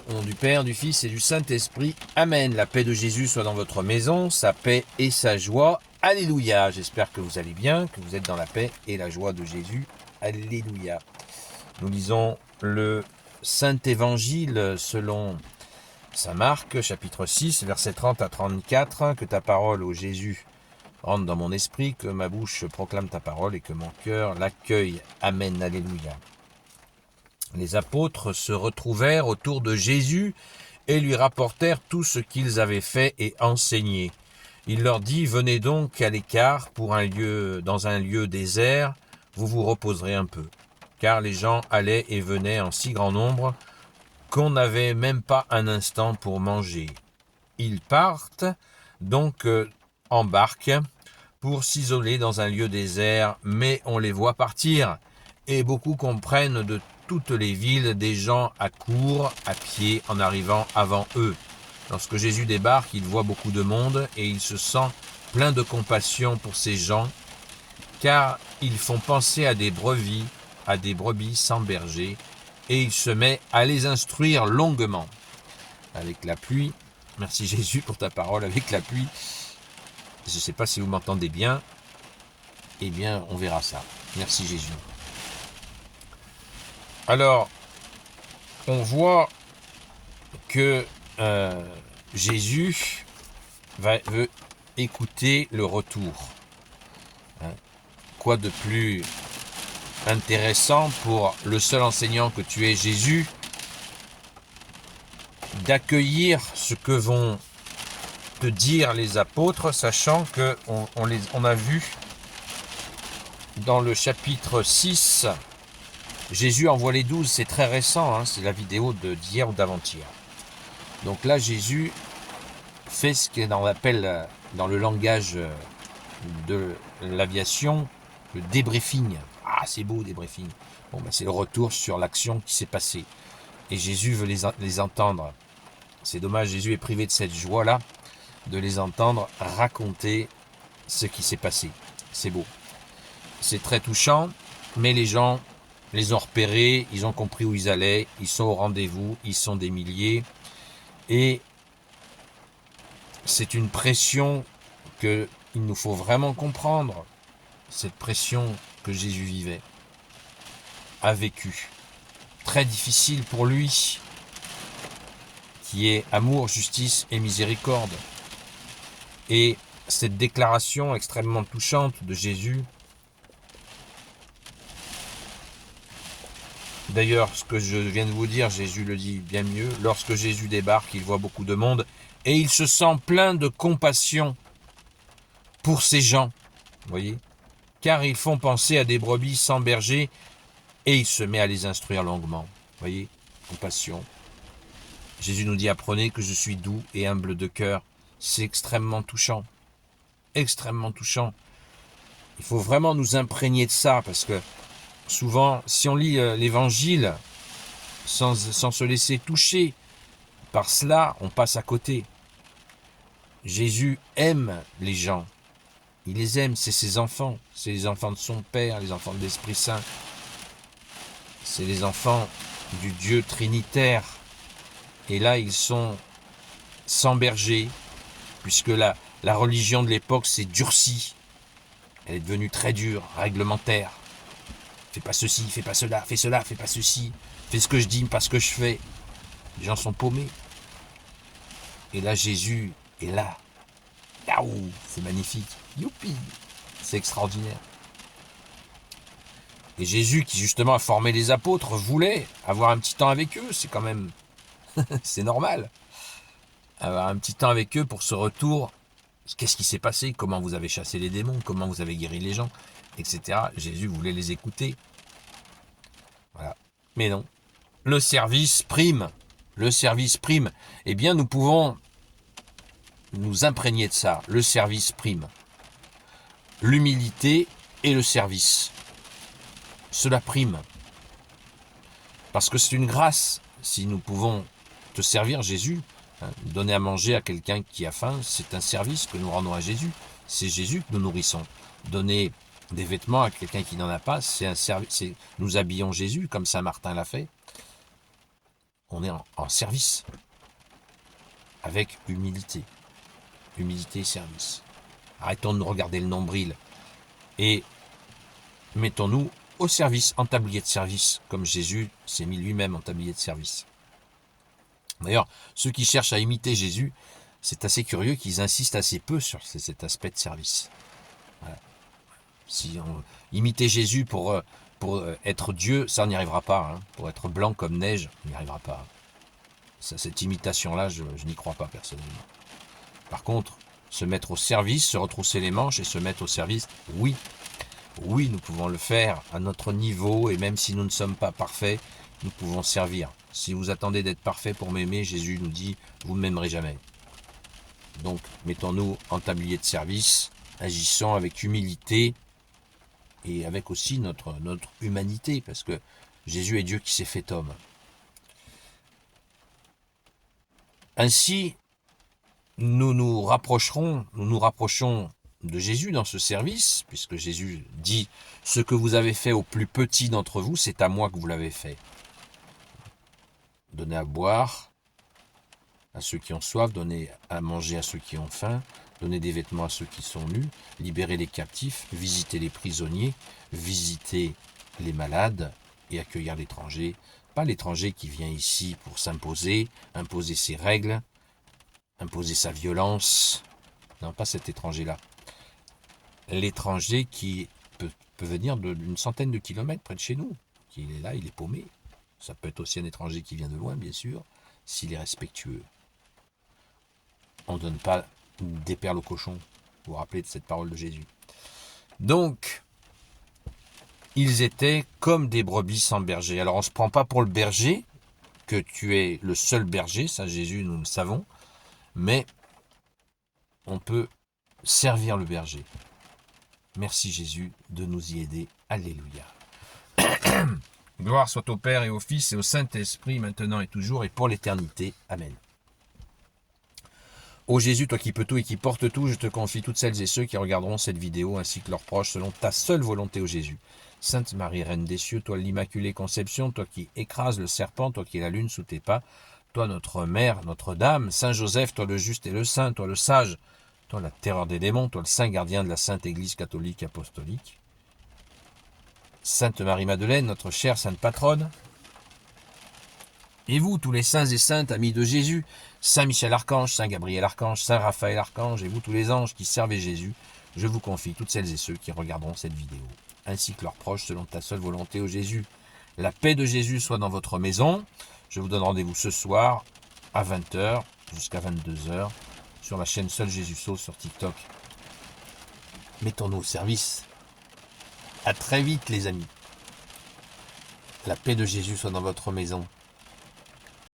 Au nom du Père, du Fils et du Saint-Esprit. Amen. La paix de Jésus soit dans votre maison, sa paix et sa joie. Alléluia. J'espère que vous allez bien, que vous êtes dans la paix et la joie de Jésus. Alléluia. Nous lisons le Saint-Évangile selon saint Marc, chapitre 6, versets 30 à 34. Que ta parole, ô Jésus, rentre dans mon esprit, que ma bouche proclame ta parole et que mon cœur l'accueille. Amen. Alléluia. Les apôtres se retrouvèrent autour de Jésus et lui rapportèrent tout ce qu'ils avaient fait et enseigné. Il leur dit, venez donc à l'écart dans un lieu désert, vous vous reposerez un peu. Car les gens allaient et venaient en si grand nombre qu'on n'avait même pas un instant pour manger. Ils partent donc en barque pour s'isoler dans un lieu désert, mais on les voit partir, et beaucoup comprennent de toutes les villes des gens accourent à pied en arrivant avant eux. Lorsque Jésus débarque, il voit beaucoup de monde et il se sent plein de compassion pour ces gens, car ils font penser à des brebis sans berger, et il se met à les instruire longuement. Avec la pluie, merci Jésus pour ta parole, avec la pluie, je ne sais pas si vous m'entendez bien, eh bien on verra ça. Merci Jésus. Alors, on voit que Jésus veut écouter le retour. Quoi de plus intéressant pour le seul enseignant que tu es, Jésus, d'accueillir ce que vont te dire les apôtres, sachant qu'on a vu dans le chapitre 6, Jésus envoie les 12, c'est très récent, c'est la vidéo d'hier ou d'avant-hier. Donc là, Jésus fait ce qu'on appelle dans le langage de l'aviation, le débriefing. Ah, c'est beau, débriefing. Bon, c'est le retour sur l'action qui s'est passée. Et Jésus veut les entendre. C'est dommage, Jésus est privé de cette joie-là, de les entendre raconter ce qui s'est passé. C'est beau. C'est très touchant, mais les gens les ont repérés, ils ont compris où ils allaient, ils sont au rendez-vous, ils sont des milliers. Et c'est une pression qu'il nous faut vraiment comprendre, cette pression que Jésus vivait, a vécu. Très difficile pour lui, qui est amour, justice et miséricorde. Et cette déclaration extrêmement touchante de Jésus, d'ailleurs, ce que je viens de vous dire, Jésus le dit bien mieux. Lorsque Jésus débarque, il voit beaucoup de monde et il se sent plein de compassion pour ces gens, vous voyez, car ils font penser à des brebis sans berger et il se met à les instruire longuement. Vous voyez, compassion. Jésus nous dit, apprenez que je suis doux et humble de cœur. C'est extrêmement touchant. Extrêmement touchant. Il faut vraiment nous imprégner de ça parce que souvent, si on lit l'évangile sans se laisser toucher par cela, on passe à côté. Jésus aime les gens. Il les aime, c'est ses enfants. C'est les enfants de son Père, les enfants de l'Esprit Saint. C'est les enfants du Dieu Trinitaire. Et là, ils sont sans berger, puisque la religion de l'époque s'est durcie. Elle est devenue très dure, réglementaire. Fais pas ceci, fais pas cela, fais pas ceci. Fais ce que je dis, pas ce que je fais. Les gens sont paumés. Et là, Jésus est là. Yaou, c'est magnifique. Youpi, c'est extraordinaire. Et Jésus, qui justement a formé les apôtres, voulait avoir un petit temps avec eux. C'est quand même, c'est normal. Avoir un petit temps avec eux pour ce retour. Qu'est-ce qui s'est passé? Comment vous avez chassé les démons? Comment vous avez guéri les gens? Etc. Jésus voulait les écouter. Voilà. Mais non. Le service prime. Le service prime. Eh bien, nous pouvons nous imprégner de ça. Le service prime. L'humilité et le service. Cela prime. Parce que c'est une grâce. Si nous pouvons te servir, Jésus, donner à manger à quelqu'un qui a faim, c'est un service que nous rendons à Jésus. C'est Jésus que nous nourrissons. Donner des vêtements à quelqu'un qui n'en a pas, c'est un service. Nous habillons Jésus, comme saint Martin l'a fait. on est en service, avec humilité. Humilité et service. Arrêtons de nous regarder le nombril et mettons-nous au service, en tablier de service, comme Jésus s'est mis lui-même en tablier de service. D'ailleurs, ceux qui cherchent à imiter Jésus, c'est assez curieux qu'ils insistent assez peu sur cet aspect de service. Voilà. Si on imiter Jésus pour être Dieu, ça on n'y arrivera pas. Hein. Pour être blanc comme neige, on n'y arrivera pas. Ça, cette imitation-là, je n'y crois pas personnellement. Par contre, se mettre au service, se retrousser les manches et se mettre au service, oui. Oui, nous pouvons le faire à notre niveau et même si nous ne sommes pas parfaits, nous pouvons servir. Si vous attendez d'être parfait pour m'aimer, Jésus nous dit, vous ne m'aimerez jamais. Donc, mettons-nous en tablier de service, agissons avec humilité et avec aussi notre humanité, parce que Jésus est Dieu qui s'est fait homme. Ainsi, nous nous rapprochons de Jésus dans ce service, puisque Jésus dit « Ce que vous avez fait au plus petit d'entre vous, c'est à moi que vous l'avez fait. » Donnez à boire à ceux qui ont soif, donnez à manger à ceux qui ont faim, donnez des vêtements à ceux qui sont nus, libérez les captifs, visitez les prisonniers, visitez les malades et accueillir l'étranger. Pas l'étranger qui vient ici pour s'imposer, imposer ses règles, imposer sa violence. Non, pas cet étranger-là. L'étranger qui peut venir d'une centaine de kilomètres près de chez nous. Il est là, il est paumé. Ça peut être aussi un étranger qui vient de loin, bien sûr, s'il est respectueux. On ne donne pas des perles au cochon. Vous vous rappelez de cette parole de Jésus. Donc, ils étaient comme des brebis sans berger. Alors, on ne se prend pas pour le berger, que tu es le seul berger, ça Jésus, nous le savons, mais on peut servir le berger. Merci Jésus de nous y aider. Alléluia. Gloire soit au Père et au Fils et au Saint-Esprit, maintenant et toujours et pour l'éternité. Amen. Ô Jésus, toi qui peux tout et qui portes tout, je te confie toutes celles et ceux qui regarderont cette vidéo ainsi que leurs proches selon ta seule volonté, ô Jésus. Sainte Marie, Reine des cieux, toi l'Immaculée Conception, toi qui écrases le serpent, toi qui es la lune sous tes pas, toi notre Mère, notre Dame, Saint Joseph, toi le juste et le saint, toi le sage, toi la terreur des démons, toi le saint gardien de la Sainte Église catholique apostolique. Sainte Marie-Madeleine, notre chère sainte patronne. Et vous, tous les saints et saintes, amis de Jésus, Saint Michel Archange, Saint Gabriel Archange, Saint Raphaël Archange, et vous tous les anges qui servez Jésus, je vous confie toutes celles et ceux qui regarderont cette vidéo, ainsi que leurs proches selon ta seule volonté, ô Jésus. La paix de Jésus soit dans votre maison. Je vous donne rendez-vous ce soir à 20h jusqu'à 22h sur la chaîne Seul Jésus Sauve sur TikTok. Mettons-nous au service. À très vite les amis. La paix de Jésus soit dans votre maison.